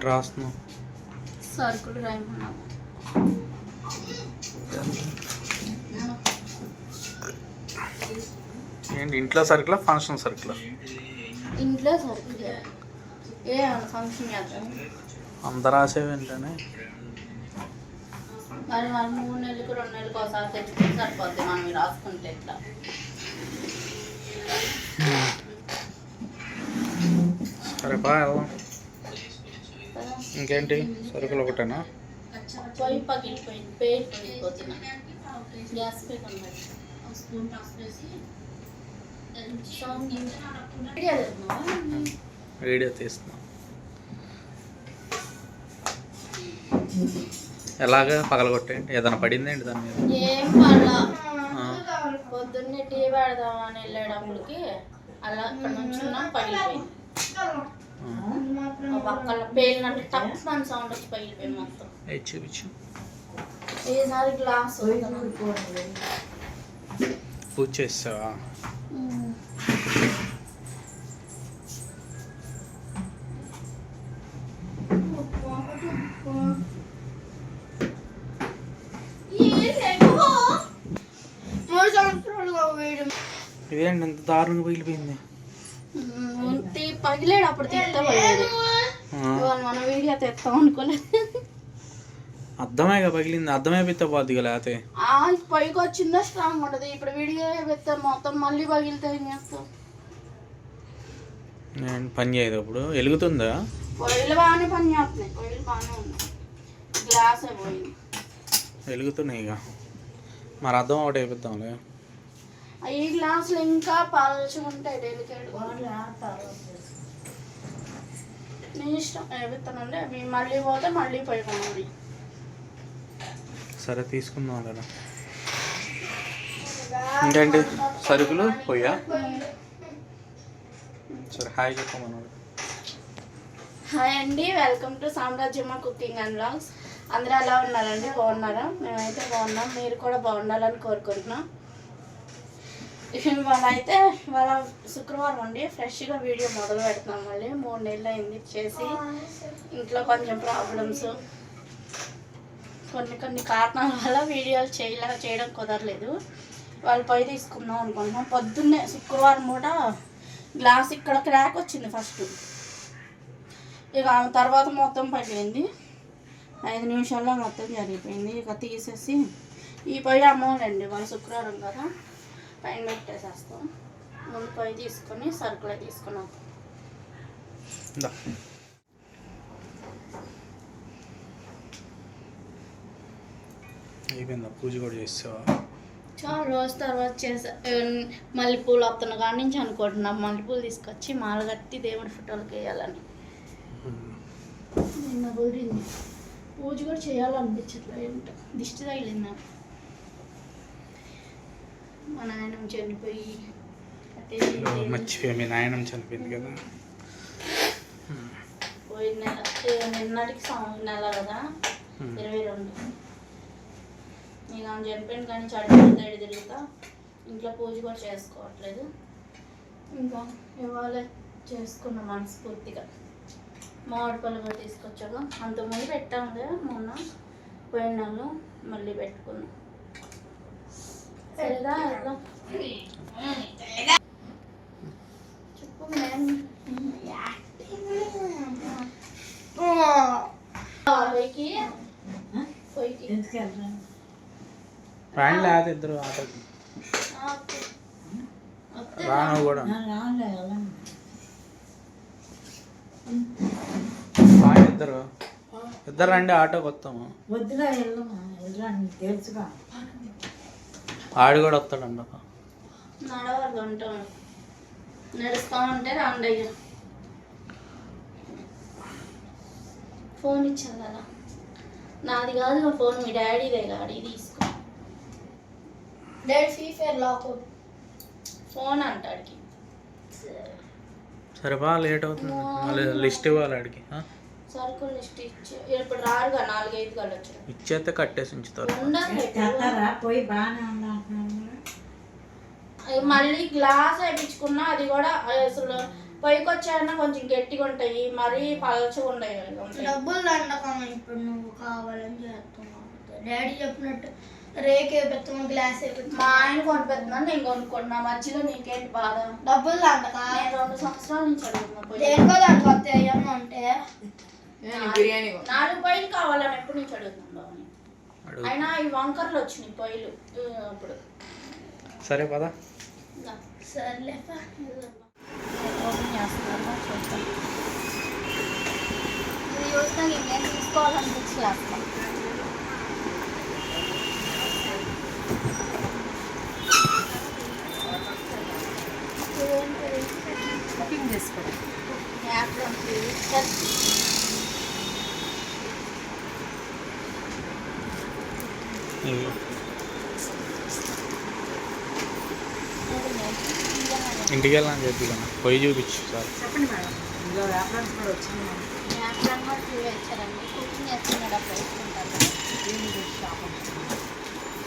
రాస్తున్నావు? సరుకులు రాయమన్నాము. ఏంటి ఇంట్లో సరుకులా ఫంక్షన్ సరుకులా? ఇంట్లో సరుకులు. ఏ ఫంక్షన్ చేద్దాం. అంత రాసేవేంటనే? మరి మనం 3 నెలలకు 2 నెలలకు ఒకసారి తెచ్చుకుంటే సరిపోద్ది. మనం రాసుకుంటే ఎట్లా? సరే బా వెళ్దాం. ఇంకేంటి సరుకులు ఒకటేనా? పొయ్యి పగిలిపోయింది, పేరు పగిలిపోతున్నా. గ్యాస్ పే కొనబెట్టి వీడియో తీస్తున్నా. ఎలాగా పగలగొట్టేయండి? ఏదైనా పడిందేంటి దాని మీద? ఏం పడలా. పొద్దున్నే టీ పెడదామని వెళ్ళేటప్పటికి అలా ఇక్కడ నుంచి పగిలిపోయింది. పక్కన పేలినట్టు టప్ మన సౌండ్ వచ్చి పగిలిపోయింది మొత్తం. చూపించు. ఈసారి గ్లాస్ పూజ చేస్తావా? ఇదేంటి ఎంత దారుణంగా పగిలిపోయింది? పగిలేటప్పుడు తీస్తా పడలేదు. మన వీడియో తెస్తాం అనుకోలేదు. అర్థమేగా పగిలింది. అర్థమైపోతే పోద్ది కదా. లేకపోతే పైకి వచ్చిందా స్ట్రాంగ్ ఉంటుంది. ఇప్పుడు వీడియో పెడతా మొత్తం మళ్ళీ పగిలితే ఏం చేస్తాం? నేను పని చేయదు. ఇప్పుడు వెలుగుతుందా? పొయ్యిలు బాగానే పని చేస్తున్నాయి. పొయ్యిలు బాగానే ఉన్నాయి. గ్లాస్ పోయింది. వెలుగుతున్నాయి ఇక. మరి అర్థం ఒకటి అయిపోతాంలే. ఈ గ్లాసులు ఇంకా పలుచుకుంటాయి. డెలికేట్ నీ ఇష్టం ఏపిస్తానండి. అవి మళ్ళీ పోతే మళ్ళీ పోయి కొనాలి. సరే తీసుకుందాం కదా. ఇంకేంటి సరుకులు పోయా? సరే హాయ్ చెప్పమన్నాడు. హాయ్ అండి, welcome to Samrajyamma cooking and vlogs. అందరూ ఎలా ఉన్నారండి? బాగున్నారా? మేమైతే బాగున్నాం. మీరు కూడా బాగుండాలని కోరుకుంటున్నాం. ఇవాళ శుక్రవారం అండి. ఫ్రెష్గా వీడియో మొదలు పెడుతున్నాం. మళ్ళీ 3 నెలలు అయింది చేసి. ఇంట్లో కొంచెం ప్రాబ్లమ్స్, కొన్ని కారణాల వల్ల వీడియోలు చేయడం కుదరలేదు. వాళ్ళు పొయ్యి తీసుకుందాం అనుకుంటున్నాం. పొద్దున్నే శుక్రవారం కూడా గ్లాస్ ఇక్కడ క్రాక్ వచ్చింది ఫస్ట్. ఇక తర్వాత మొత్తం పగిలింది. 5 నిమిషాల్లో మొత్తం జరిగిపోయింది. ఇక తీసేసి ఈ పొయ్యి అమ్మవాలండి. వాళ్ళు శుక్రవారం కదా పైన పెట్టేసేస్తాం. ముందు పొయ్యి తీసుకొని సరుకులే తీసుకున్నాం. అయిపోయిందా? పూజ కూడా చేసావా? చాలా రోజు తర్వాత చేసా. మల్లెపూలు వస్తున్న కాడి నుంచి అనుకుంటున్నాం మల్లెపూలు తీసుకొచ్చి మాల కట్టి దేవుడి ఫోటోలకి వేయాలని. నిన్న కుదిరింది. పూజ కూడా చేయాలనిపించట్లేదు. ఏంటో దిష్టి తగిలింది నాకు. మా నాయనమ్మ చనిపోయి మర్చిపోయి. మీ నాయనమ్మ చనిపోయింది కదా పోయిన నెల. నిన్నటికి నెల కదా 22. నేను ఆమె చనిపోయింది కానీ చడిపోతాడు తిరుగుతా. ఇంట్లో పూజ కూడా చేసుకోవట్లేదు. ఇంకా ఇవాళ చేసుకున్న మనస్ఫూర్తిగా మామిడి పళ్ళు కూడా తీసుకొచ్చాక. అంతకుముందు పెట్టాము కదా మొన్న పోయిన నెలలో. మళ్ళీ పెట్టుకున్నాం. సరేదా చెప్పు. పొయ్యికి రాని లేదు ఇద్దరు ఆటోకి రాను కూడా ఇద్దరు రండి ఆటోకి వస్తాము. ఆడు కూడా వస్తాడంట. నడవాలి ఉంటాం. నడుస్తా ఉంటే రాండి. అయ్యా ఫోన్ ఇచ్చాను కదా. నాది కాదు ఫోన్, మీ డాడీదే. గాడి తీసుకో. Daddy free fire lock phone అంటాడికి. సరే బా లేట్ అవుతుంది. మళ్ళీ లిస్ట్ ఇవ్వాలి ఆడికి. సరుకులు లిస్ట్ ఇచ్చి ఇప్పుడు రారుగా 4-5 గంటలు వచ్చారు. ఇచ్చేస్తే కట్టేసి ఉంచుతారు. మళ్ళీ గ్లాస్ వేయించుకున్నా అది కూడా అసలు పైకి వచ్చాయన్నా కొంచెం గట్టిగా ఉంటాయి, మరీ పలచగా ఉంటాయి. డబ్బులు దండకమ్మా, ఇప్పుడు నువ్వు కావాలని చేస్తున్నావు. డాడీ చెప్పినట్టు రేక్ వేపిస్తాము, గ్లాస్ వేపిస్తాము. మా ఆయన కొనిపెడుతున్నాను, నేను కొనుక్కుంటున్నా. మధ్యలో నీకేంటి బాధ? డబ్బులు దండక నేను 2 సంవత్సరాల నుంచి అడుగుతున్నా. దేనికో దానికి వస్తే అయ్యమ్మ అంటే 4 పొయ్యిలు కావాలని ఎప్పటి నుంచి అడుగుతున్నావు? అయినా ఈ వంకర్లు వచ్చినాయి పొయ్యిలు ఇప్పుడు. సరే పదా. సర్లే ఓపెన్ చేస్తున్నాను, చూస్తాను. ఇది చూస్తాను, ఇంకేం తీసుకోవాలనిపించి చేస్తాను. కుకింగ్ చేసుకోండి. ఇంటికి వెళ్ళాలని చెప్పి కదా పొయ్యి చూపించు సార్. చెప్పండి మేడం, ఇందులో వ్యాపారం కూడా వచ్చింది. కుకింగ్ చేస్తున్నాడు అప్పుడు వేసుకుంటాను.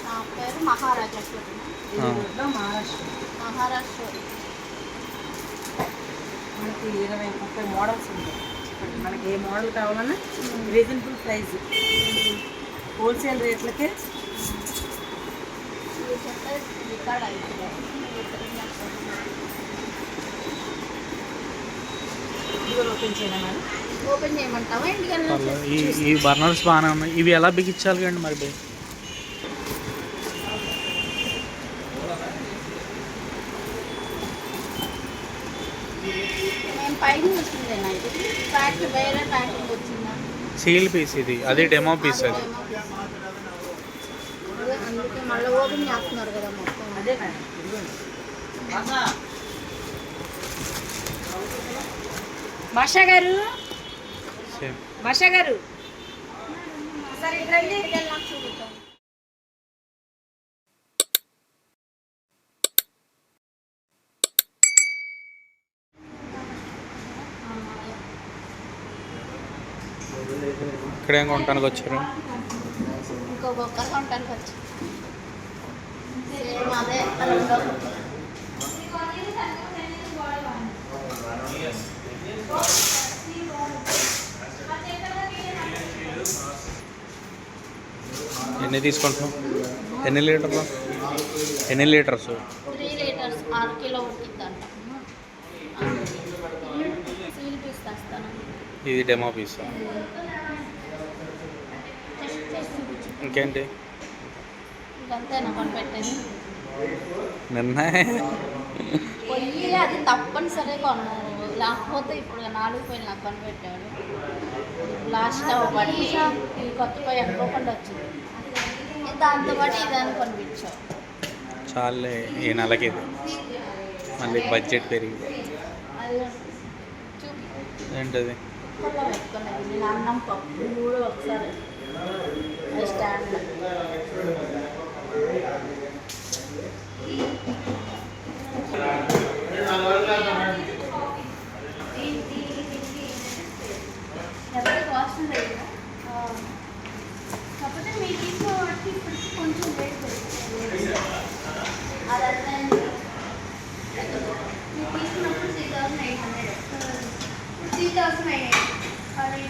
నా పేరు మహారాజా మహారాష్ట్ర. మహారాష్ట్ర. మనకి 20-30 మోడల్స్ ఉంటాయి. మనకి ఏ మోడల్ కావాలన్నా రీజనబుల్ ప్రైస్, హోల్సేల్ రేట్లకే. ఓపెన్ చేయనా మేడం? ఓపెన్ చేయమంటావా? ఇంటికి ఈ బర్నర్స్ బాగానే ఉన్నాయి. ఇవి ఎలా బిగించాలి కండి మరి బై? పైన వచ్చిందేనా? ఇది ప్యాకింగ్ వేరే ప్యాకింగ్ వచ్చిందా? సీల్ పీస్ ఇది, అది డెమో పీస్. అది అందుకే మళ్ళీ ఓపెన్ చేస్తున్నారు కదా మొత్తం. అదే మేడం, ఇదిగోండి. భాషా గారు, భాషా గారు సరే ఇట్రండి. చూపుతాం. ఇక్కడేం కొనడానికి వచ్చారు? ఇంకొకరు కొనడానికి వచ్చి అదే ఎన్ని తీసుకుంటున్నాం? ఎన్ని లీటర్లు? 3 లీటర్స్ 6 కిలో ఉట్టిద్దంట. సీల్ పీస్ తెస్తాను. ఇది డెమో పీస్. ఇంకేంటి? ఇదంతేనా కొనిపెట్టేది? నిర్ణయం పొయ్యి అది తప్పనిసరి కొన్నాను, లేకపోతే ఇప్పుడు 4 పొయ్యిలు నాకు కొనిపెట్టాడు. లాస్ట్ బట్టి ఈ కొత్త పొయ్యి అనుకోకుండా వచ్చింది, దాంతోపాటు ఇదాన్ని కొనిపించావు. చాలే ఈ నెలకి ఇది, మళ్ళీ బడ్జెట్ పెరిగి. అది చూపి ఏంటది? కుక్కర్లో పెట్టుకున్నది. నేను అన్నం పప్పు కూడా ఒకసారి స్టాండ్లో. కాస్ట్ లేదు, కాకపోతే మీరు తీసుకోబట్టి ఇప్పటికి కొంచెం రేట్ పెరుగుతుంది. అదంతా మీరు తీసుకున్నప్పుడు 3800, 3800 అది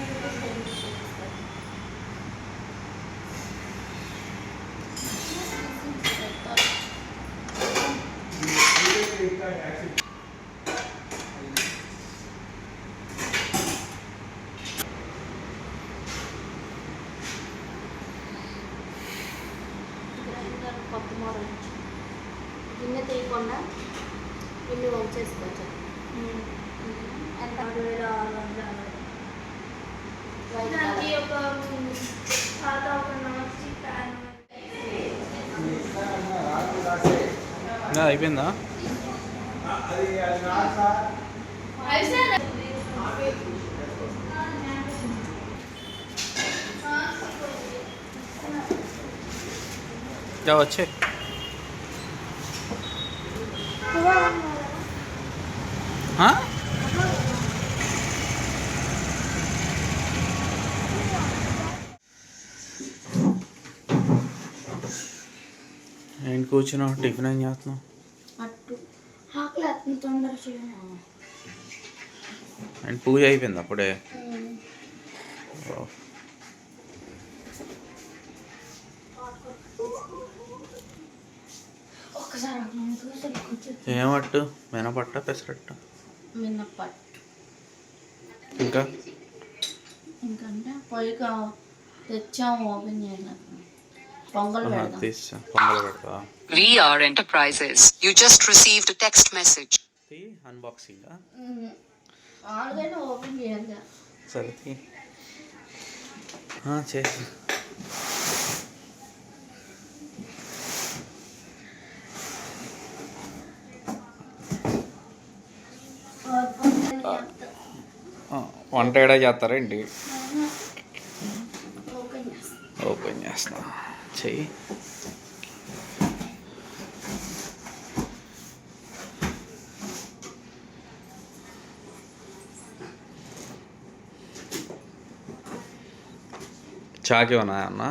కొత్త మోడల్. గిన్నె తీయకుండా ఇల్లు వంచేసుకోవచ్చు. ఎంత? 6,600. దానికి ఒక పాత ఒక నాచి ప్యాన్. అయిపోయిందా? వచ్చే ఏంటి కూర్చున్నావు? టిఫిన్ ఏం చేస్తున్నావు? అట్టు ఆకలి తొందర చేయను. అండ్ పూజ అయిపోయింది అప్పుడే. ఓ. ఒక్కసారి ఏమట్టు మినపట్ట పెసరట్టు మినప్పట్టు. ఇంకా ఇంకంటే పొయ్యిగా తెచ్చాము, ఓపెన్ చేయలేదు. పొంగల్ పెడదాం. తీసా పొంగల్ పెడతా. VR Enterprises. You just received a text message. Unboxing already open చేయాలి. సరే చేసి వంట ఏడా చేస్తారేంటి? ఓపెన్ చేస్తా చెయ్యి. చాకి ఉన్నాయా అన్న?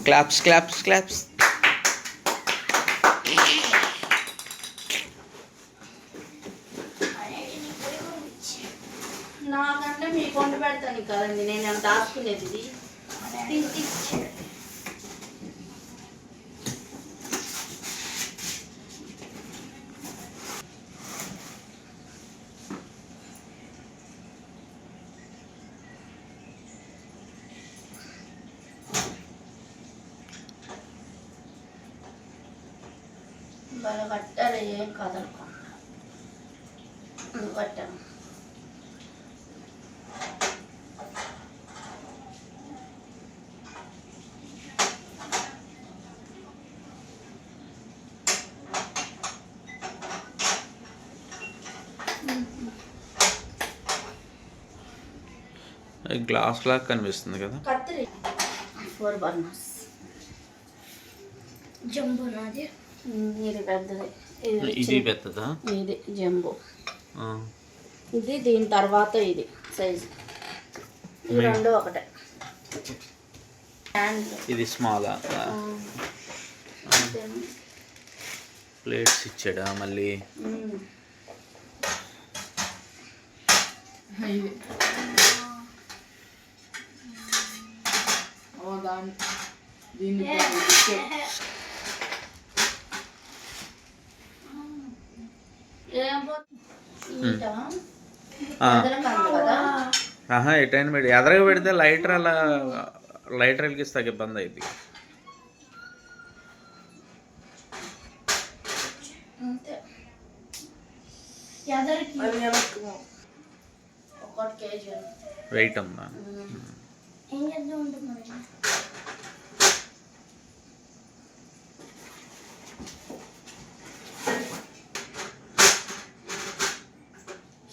Claps claps claps. నాకంటే మీకు వండి పెడతాను కదండి, నేను దాచుకునేది ఇది. బాగా కట్టారు, ఏం కదలకుండా కట్టాము. గ్లాస్ లాగా కనిపిస్తుంది కదా. కత్తిరి 4 బర్నర్స్. జంబో నాది. ఇది పెద్దది, ఇది పెద్దదా? ఇది జంబో. ఇది దీని తర్వాత ఇది సైజు. ఇది రెండు ఒకటే. ఇది స్మాలా? ప్లేట్స్ ఇచ్చాడా మళ్ళీ? ఎటైనా పెట్టి ఎదరగా పెడితే లైటర్ అలా లైటర్ వెలిగిస్తాక ఇబ్బంది అయింది. వెయిట్ ఉందా? ఏం చేద్దాం ఉంటుంది.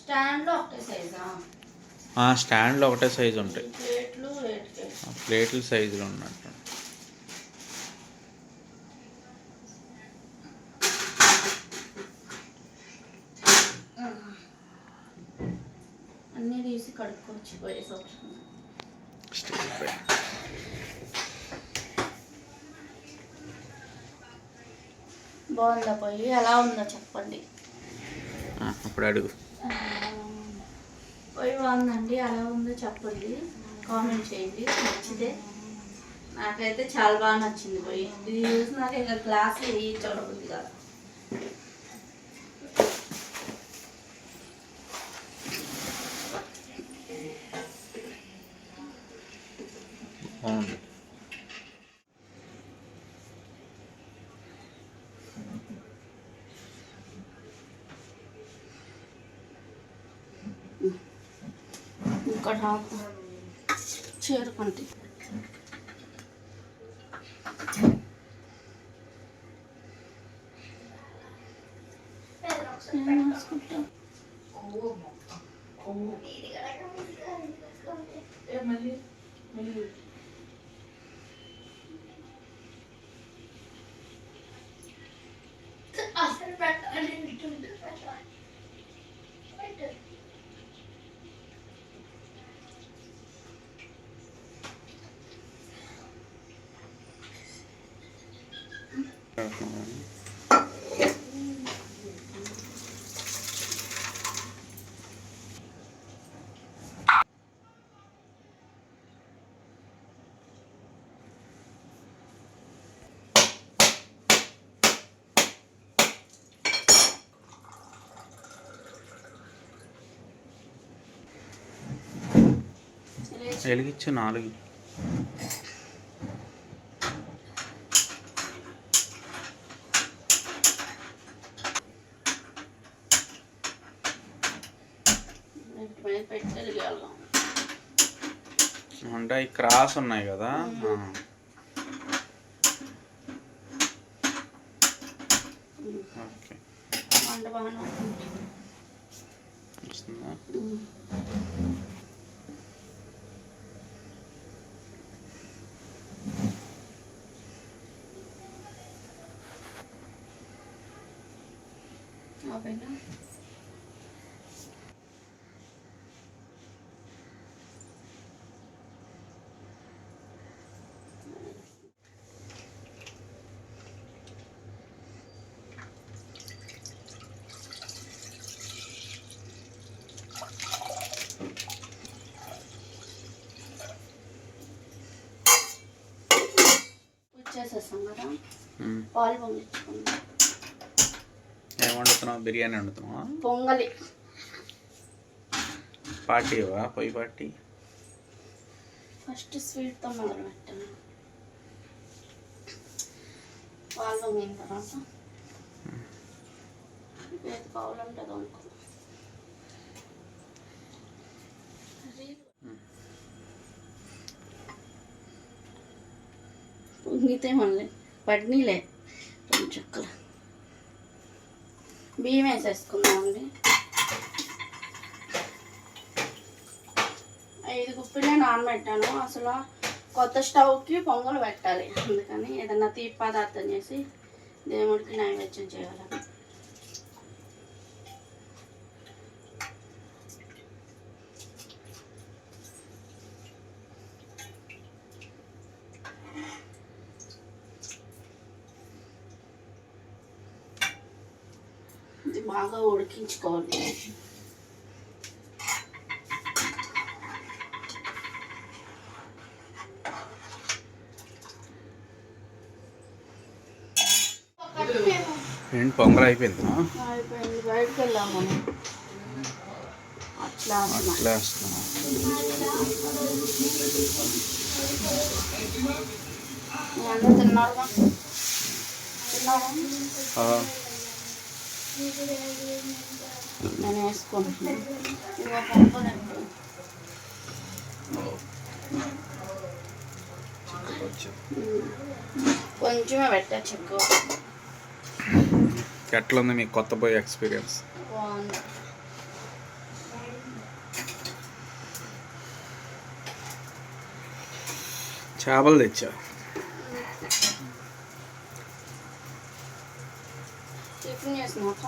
స్టాండ్లో ఒకటే సైజా? స్టాండ్లో ఒకటే సైజు ఉంటాయి. ప్లేట్లు ప్లేట్లు సైజులు ఉన్నట్టు. అన్నీ తీసి కడుక్కొచ్చి పోయేసి వచ్చాను. బాగుందా పొయ్యి? ఎలా ఉందో చెప్పండి. అప్పుడు అడుగు. పొయ్యి బాగుందండి, ఎలా ఉందో చెప్పండి, కామెంట్ చేయండి. నచ్చితే నాకైతే చాలా బాగా నచ్చింది పొయ్యి. ఇది చూసి నాకు ఇంకా గ్లాస్ చూడబుద్ది కదా. బాగుంది. ఇంకా చేరుకుంటే అసలు పెట్టాలి. వెలిగించు 4 అంటే అవి క్రాస్ ఉన్నాయి కదా. ఓకే వస్తుందా? చేసేస్తాం కదా, పాలు పొంగించుకుందాం. ఏం వండుతున్నావు? బిర్యానీ వండుతున్నావా? పొంగలి పార్టీవా? పొయ్యి పార్టీ. ఫస్ట్ స్వీట్తో మొదలు పెట్టాను. పాలు పొంగిన తర్వాత ఏది కావాలంటుంది అనుకో. పొంగితే మళ్ళీ పడ్నీలే రెండు చుక్కలు బియ్యం వేసేసుకుందామండి. 5 గుప్పిలే నానబెట్టాను. అసలు కొత్త స్టవ్కి పొంగలు పెట్టాలి, అందుకని ఏదన్నా తీపి పదార్థం చేసి దేవుడికి నైవేద్యం చేయాలని. ఇది బాగా ఉడికించుకోవాలి. ఏంటి పొంగల్ అయిపోయిందా? అయిపోయింది, బయటకు వెళ్ళాము మనం. అట్లా అట్లా వేస్తున్నాం. అందరూ తిన్నారుగా? తిన్నావా? నేను వేసుకుంటున్నాను. ఇదిగో పొంగల్ కొంచెమే పెట్టచ్చు, ఎక్కువ. ఎట్లా ఉంది మీకు కొత్త పోయి ఎక్స్పీరియన్స్? బాగుంది. చేపలు తెచ్చా. టిఫిన్ చేసినాక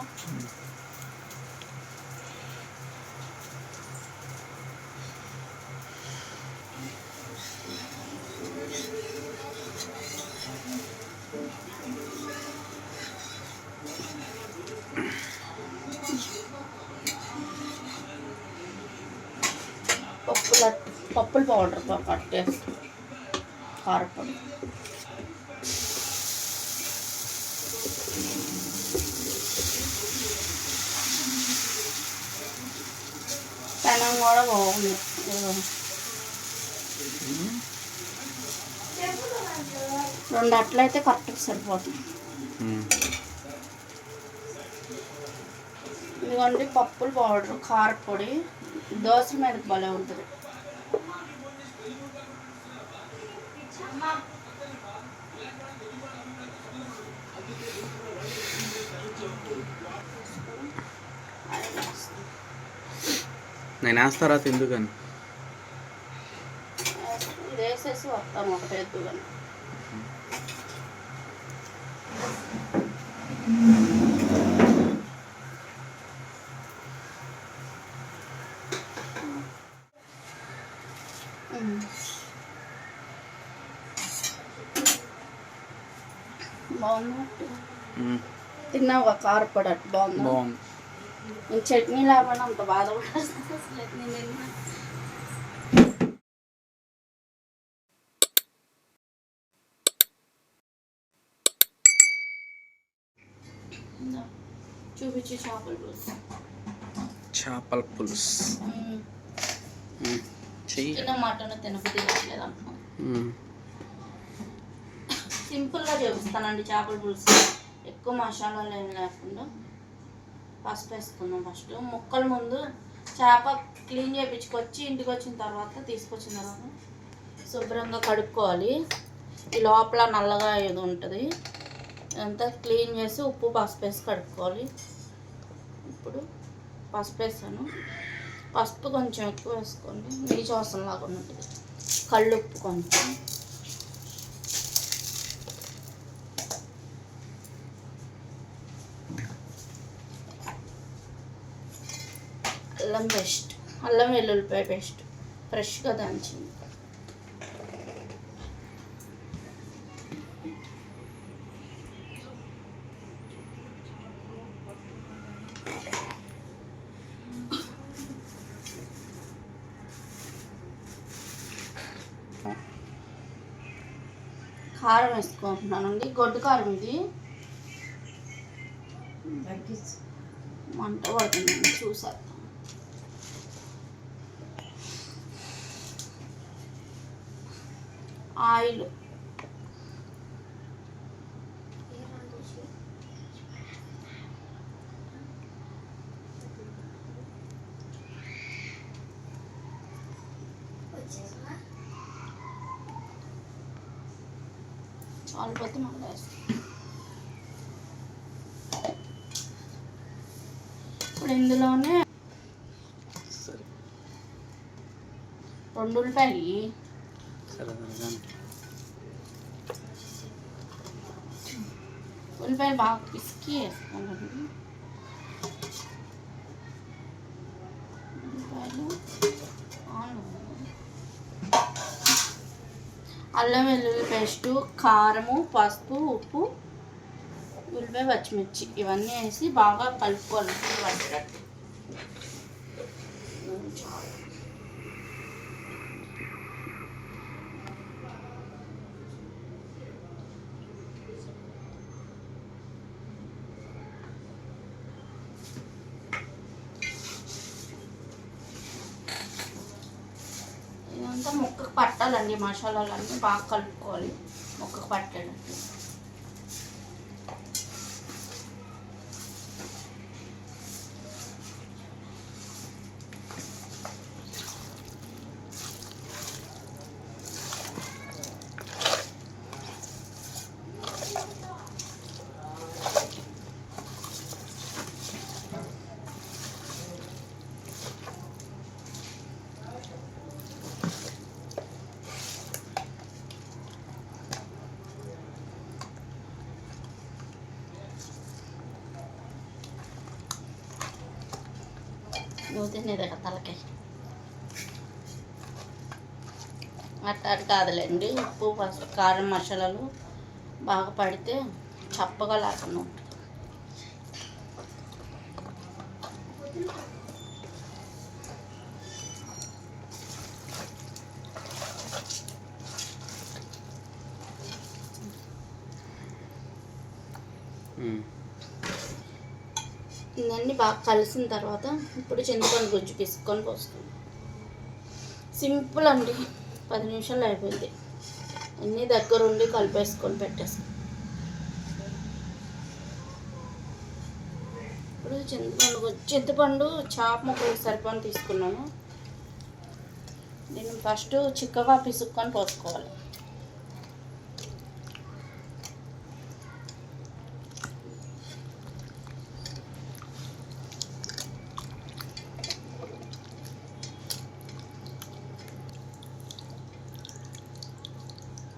పప్పుల పౌడర్తో కట్టేసి కారపొడి. పెనం కూడా బాగుంది. 2 అట్లయితే కరెక్ట్గా సరిపోతుంది. ఇదిగోండి పప్పుల పౌడర్, కారపొడి. దోశ మీద భలే ఉంటుంది. నేను వేస్తారా ఎందుకని? ఇది వేసేసి వస్తాను ఒకటి ఎద్దుగాని. బాగుంది. తిన్నావా కారపొడి అట్టు బాగుందా? బాగుంది. నేను చట్నీ లేకుండా అంత బాధపడాల్సింది అసలు నేను తిన్నా. చూపించి చేపల పులుసు. చేపల పులుసు చెయ్యి. చిన్న మటన్ తినబుద్ధి కావట్లేదు అంటున్నాను. సింపుల్గా చూపిస్తానండి చేపల పులుసు. ఎక్కువ మసాలాలు ఏం లేకుండా పసుపు వేసుకుందాం. ఫస్ట్ ముక్కల ముందు చేప క్లీన్ చేయించుకొచ్చి ఇంటికి వచ్చిన తర్వాత తీసుకొచ్చిన తర్వాత శుభ్రంగా కడుక్కోవాలి. ఈ లోపల నల్లగా ఏదో ఉంటుంది, అంతా క్లీన్ చేసి ఉప్పు పసుపు వేసి కడుక్కోవాలి. ఇప్పుడు పసుపు వేసాను. పసుపు కొంచెం ఎక్కువ వేసుకోండి, నీచు వాసన లాగా ఉంటుంది. కళ్ళుప్పు కొంచెం, అల్లం పేస్ట్, అల్లం వెల్లుల్లిపాయ పేస్ట్ ఫ్రెష్గా దంచింది. కారం వేసుకుంటున్నానండి, గొడ్డు కారం ఇది. మంట పడుతుందండి చూసేద్దాం. ఆయిల్, చాలు పోతే మళ్ళీ వేస్తాం. ఇప్పుడు ఇందులోనే 2 ఉల్లిపాయలు, ఉల్లిపాయలు బాగా పిసికి వేసుకోండి. ఉల్లిపాయలు, అల్లం వెల్లుల్లి పేస్టు, కారము, పసుపు, ఉప్పు, ఉల్లిపాయ, పచ్చిమిర్చి ఇవన్నీ వేసి బాగా కలుపుకోవాలి. పట్టేటట్టు ఇదంతా ముక్కకు పట్టాలండి. మసాలాలన్నీ బాగా కలుపుకోవాలి ముక్కకు పట్టేటట్టు. నువ్వు తినేదే కదా తలకాయ. అట్టాడు కాదులేండి, ఉప్పు పసుపు కారం మసాలాలు బాగా పడితే చప్పగా లేకుండా ఉంటుంది. ఇవన్నీ బాగా కలిసిన తర్వాత ఇప్పుడు చింతపండు గుజ్జు పిసుకొని పోస్తుంది. సింపుల్ అండి, 10 నిమిషాలు అయిపోయింది. అన్నీ దగ్గరుండి కలిపేసుకొని పెట్టేస్తాం. ఇప్పుడు చింతపండు చాప ముక్కలు సరిపోని తీసుకున్నాను. దీన్ని ఫస్ట్ చిక్కగా పిసుక్కొని పోసుకోవాలి.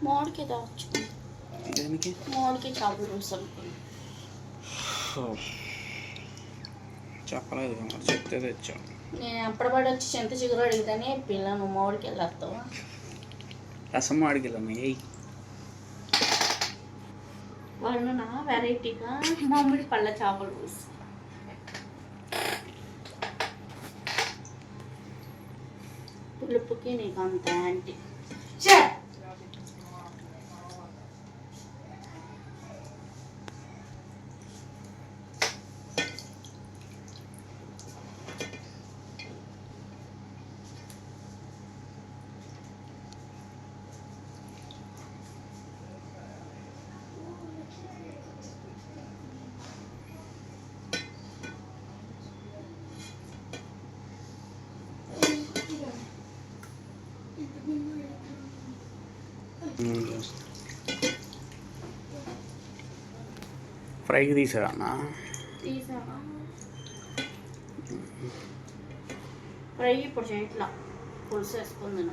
మామిడికి దాచు, మామిడికి చేపల పులుసు అనుకున్నాను. చెప్పలేదు, చెప్తే తెచ్చా. నేను అప్పటిపడి వచ్చి చింత చిగురు అడిగితేనే పిల్లను మామిడికి వెళ్ళేస్తావా? రసం మాడికి వెళ్ళాను. వాళ్ళ వెరైటీగా మామిడి పళ్ళ చేపల పులుసు. పులుపుకి నీకు అంత యాంటీ. ఫ్రైకి తీసావా తీసావా? ఫ్రై ఇప్పుడు చేయట్లా, పులుసు వేసుకుంది.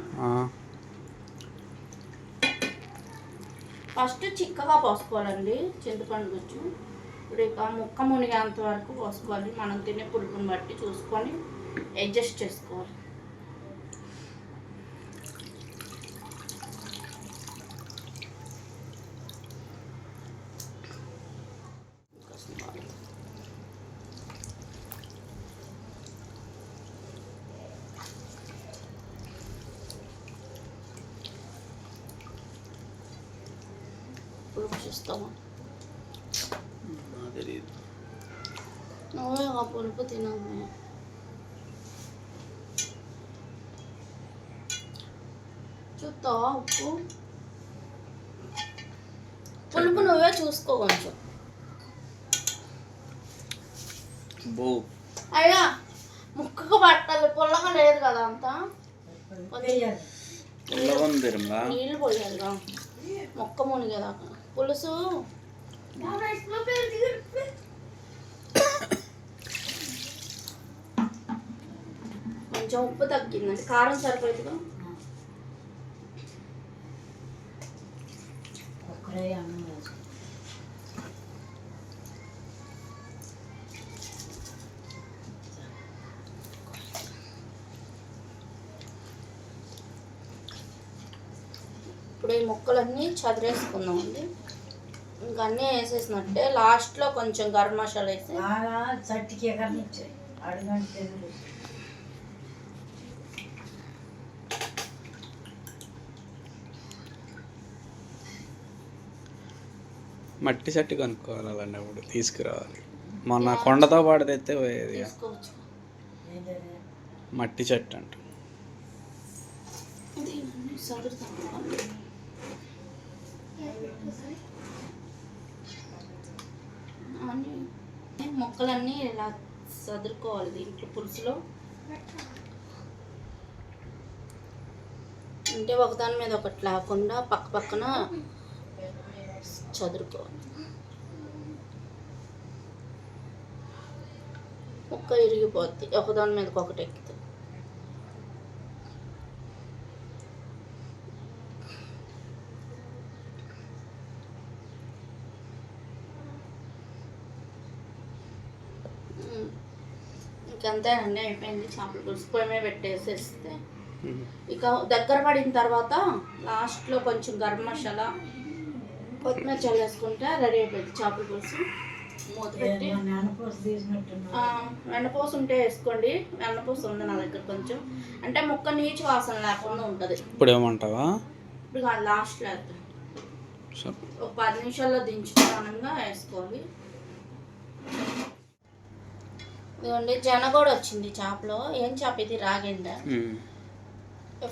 ఫస్ట్ చిక్కగా పోసుకోవాలండి చింతపండు గుజ్జు. ఇప్పుడు ఇక ముక్క మునిగేంత వరకు పోసుకోవాలి. మనం తినే పులుపుని బట్టి చూసుకొని అడ్జస్ట్ చేసుకోవాలి. పులుపు చూస్తామా? నువ్వే ఆ పులుపు తినమ్మా. చూస్తావా ఉప్పు? పులుపు నువ్వే చూసుకో కొంచెం. అయ్యా ముక్కకు పట్టాలి, పుల్లగా లేదు కదా అంతా. నీళ్ళు పోయాలిగా మొక్క మునిగేదాకా. పులుసు కొంచెం ఉప్పు తగ్గిందండి, కారం సరిపోతుందా? ఇప్పుడు ఈ ముక్కలన్నీ చదిరేసుకుందామండి. ఇంకా అన్నీ వేసేసినట్టే. లాస్ట్లో కొంచెం గరం మసాలా వేసి మట్టి చెట్టు కొనుక్కోవాలండి, అప్పుడు తీసుకురావాలి. మొన్న కొండతో పాటు తెస్తే పోయేది తీసుకోవచ్చు. మట్టి చెట్టు అంట. మొక్కలన్నీ ఇలా సదురుకోవాలి దీంట్లో పులుసులో. అంటే ఒకదాని మీద ఒకటి లేకుండా పక్క పక్కన చదురుకోవాలి. ముక్క ఇరిగిపోద్ది ఒకదాని మీద ఒకటి ఎక్కితే. ఇంకంతేనండి, అయిపోయింది చేపల పులుసు. పొయ్యి మీద పెట్టేసేస్తే ఇక దగ్గర పడిన తర్వాత లాస్ట్లో కొంచెం గరం మసాలా కొత్తిమీర చల్లేసుకుంటే రెడీ అయిపోయింది చేపల పులుసు. మూత పెట్టి వెన్నపూస ఉంటే వేసుకోండి. వెన్నపూస ఉంది నా దగ్గర కొంచెం, అంటే ముక్క నీచు వాసన లేకుండా ఉంటుంది. ఇప్పుడు ఏమంటావా? ఇప్పుడు లాస్ట్లో వేద్దాం. ఒక 10 నిమిషాల్లో దించుకోవడంగా వేసుకోవాలి. ఇదిగోండి జన కూడా వచ్చింది చేపలో. ఏం చేప ఇది? రాగిండ.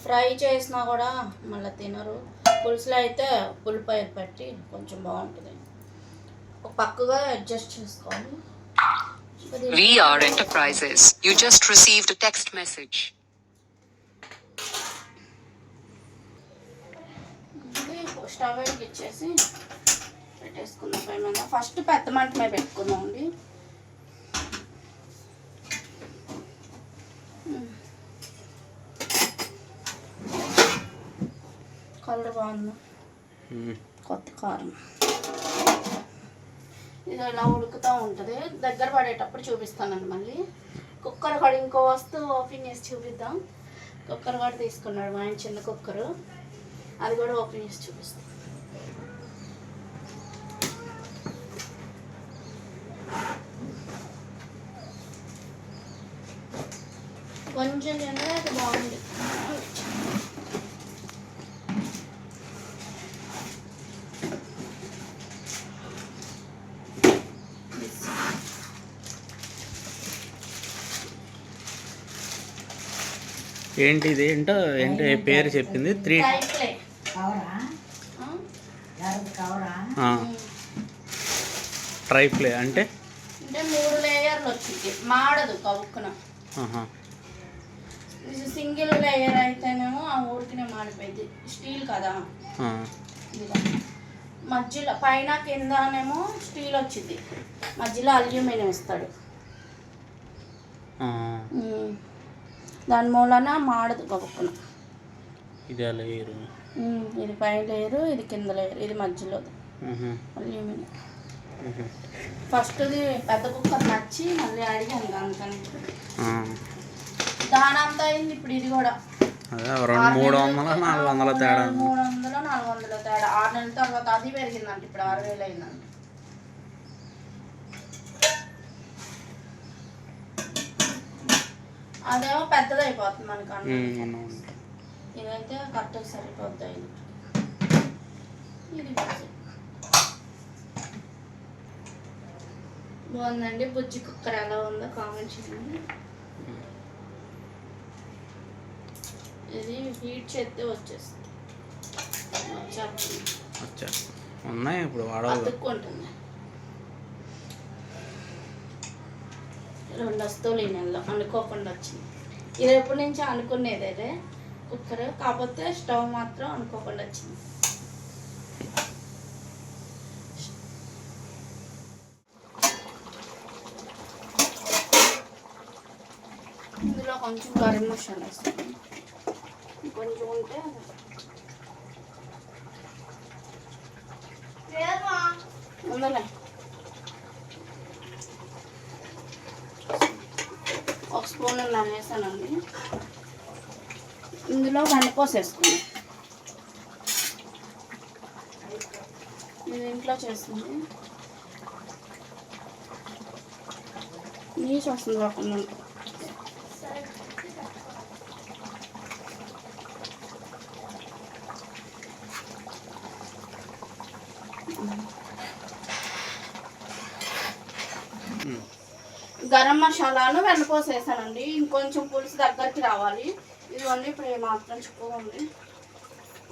ఫ్రై చేసినా కూడా మళ్ళీ తినరు. పులుసులో అయితే పులిపాయ పెట్టి కొంచెం బాగుంటుంది. ఒక పక్కగా అడ్జస్ట్ చేసుకోవాలి. VR Enterprises. You just received a text message. Stove ఇచ్చేసి పెట్టేసుకుందాం పొయ్యి మీద. ఫస్ట్ పెద్ద మంట మీద పెట్టుకుందాం అండి. కలర్ బాగుంది. కొత్త కారం ఇది ఇలా ఉడుకుతూ ఉంటుంది. దగ్గర పడేటప్పుడు చూపిస్తానండి. మళ్ళీ కుక్కర్ కూడా ఇంకో వస్తువు ఓపెన్ చేసి చూపిద్దాం. కుక్కర్ కూడా తీసుకున్నాడు మా ఆయన, చిన్న కుక్కరు. అది కూడా ఓపెన్ చేసి చూపిస్తాం. కొంచెం తింటే అది బాగుంది. ఏంటి ఇది ఏంటో ఏంటి పేరు చెప్పింది 3 ట్రైప్లే. ట్రైప్లే అంటే అంటే 3 లేయర్లు వచ్చింది, మాడదు కవుక్కున. ఇది సింగిల్ లేయర్ అయితేనేమో ఆ ఊరికినే మాడిపోయింది, స్టీల్ కదా. ఇదిగో మధ్యలో పైన కిందనేమో స్టీల్ వచ్చింది, మధ్యలో అల్యూమినియం ఇస్తాడు. దాని మూలన మాడదు కవుక్కున. ఇది లేయరు, ఇది పై లేయరు, ఇది కింద లేయరు, ఇది మధ్యలో అల్యూమినియం. ఫస్ట్ది పెద్ద కుక్కర్ నచ్చి మళ్ళీ అడిగాను అందుకని. దాని అంతా అయింది. ఇప్పుడు ఇది కూడా 300 400 తేడా. 300 400 తేడా. 6 నెలల తర్వాత అది పెరిగిందంట, ఇప్పుడు 6000 అయిందంట. అదేమో పెద్దది అయిపోతుంది మనకన్నా. ఇదైతే కరెక్ట్గా సరిపోద్ది. ఇది బాగుందండి. బుజ్జి కుక్కర్ ఎలా ఉందో కామెంట్ చేయండి. ఇది హీట్ చేస్తే వచ్చేస్తుంది, ఉన్నాయి ఇప్పుడు వాడాలి. అతుక్కుంటుంది. 2 వస్తువులు ఈ నెలలో అనుకోకుండా వచ్చింది. ఇది ఎప్పటి నుంచి అనుకునేదే కుక్కర్, కాకపోతే స్టవ్ మాత్రం అనుకోకుండా వచ్చింది. ఇందులో కొంచెం గరం మసాలా వేస్తాను, కొంచెం ఉంటే ఉందలే. ఒక స్పూన్ వేసానండి. ఇందులో వెన్నపూస వేసుకున్నాం. ఇది ఇంట్లో చేస్తుంది, నీసు వస్తుంది కాకుండా. గరం మసాలాను వెన్నపూస వేసానండి. ఇంకొంచెం పులుసు దగ్గరికి రావాలి. ఇదిగోండి ఇప్పుడు మాత్రం చుక్కగా ఉంది.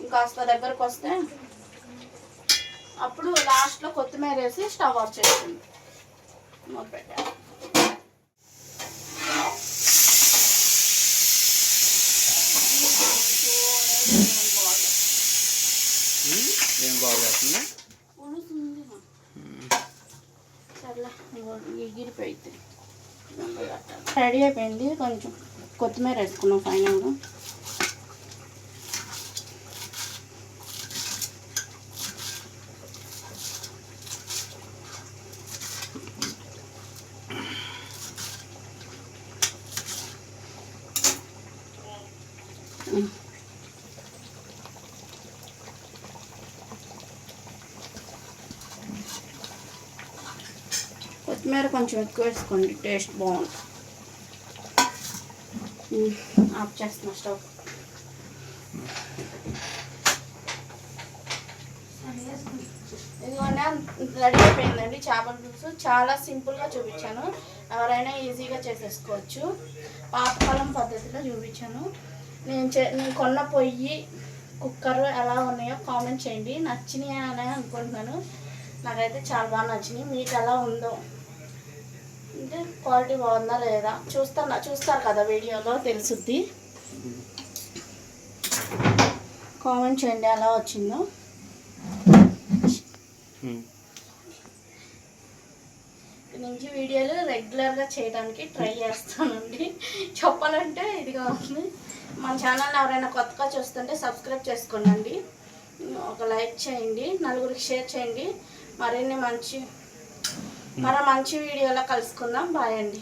ఇంకాస్త దగ్గరకు వస్తే అప్పుడు లాస్ట్లో కొత్తిమీర వేసి స్టవ్ ఆఫ్ చేస్తుంది. మూత పెట్టాలి. పులుసు సర్లే ఎగిరిపోయింది. రెడీ అయిపోయింది. కొంచెం కొత్తిమీర వేసుకున్నాం ఫైనల్గా. కొత్తిమీర కొంచెం ఎక్కువ వేసుకోండి, టేస్ట్ బాగుంటుంది. ఆఫ్ చేస్తున్నా స్టవ్. ఇదిగోండి రెడీ అయిపోయిందండి చేపల పులుసు. చాలా సింపుల్గా చూపించాను, ఎవరైనా ఈజీగా చేసేసుకోవచ్చు. పాతకాలం పద్ధతిలో చూపించాను. నేను కొన్న పొయ్యి కుక్కర్ ఎలా ఉన్నాయో కామెంట్ చేయండి. నచ్చినాయి అని అనుకుంటున్నాను. నాకైతే చాలా బాగా నచ్చినాయి. మీకు ఎలా ఉందో అంటే క్వాలిటీ బాగుందా లేదా చూస్తారు కదా వీడియోలో తెలుసుద్ది. కామెంట్ చేయండి ఎలా వచ్చిందో. నుంచి వీడియోలు రెగ్యులర్గా చేయడానికి ట్రై చేస్తానండి. చెప్పాలంటే ఇదిగా ఉంది. మన ఛానల్ని ఎవరైనా కొత్తగా చూస్తుంటే సబ్స్క్రైబ్ చేసుకోండి, ఒక లైక్ చేయండి, నలుగురికి షేర్ చేయండి. మరో మంచి వీడియోలో కలుసుకుందాం. బాయ్ అండి.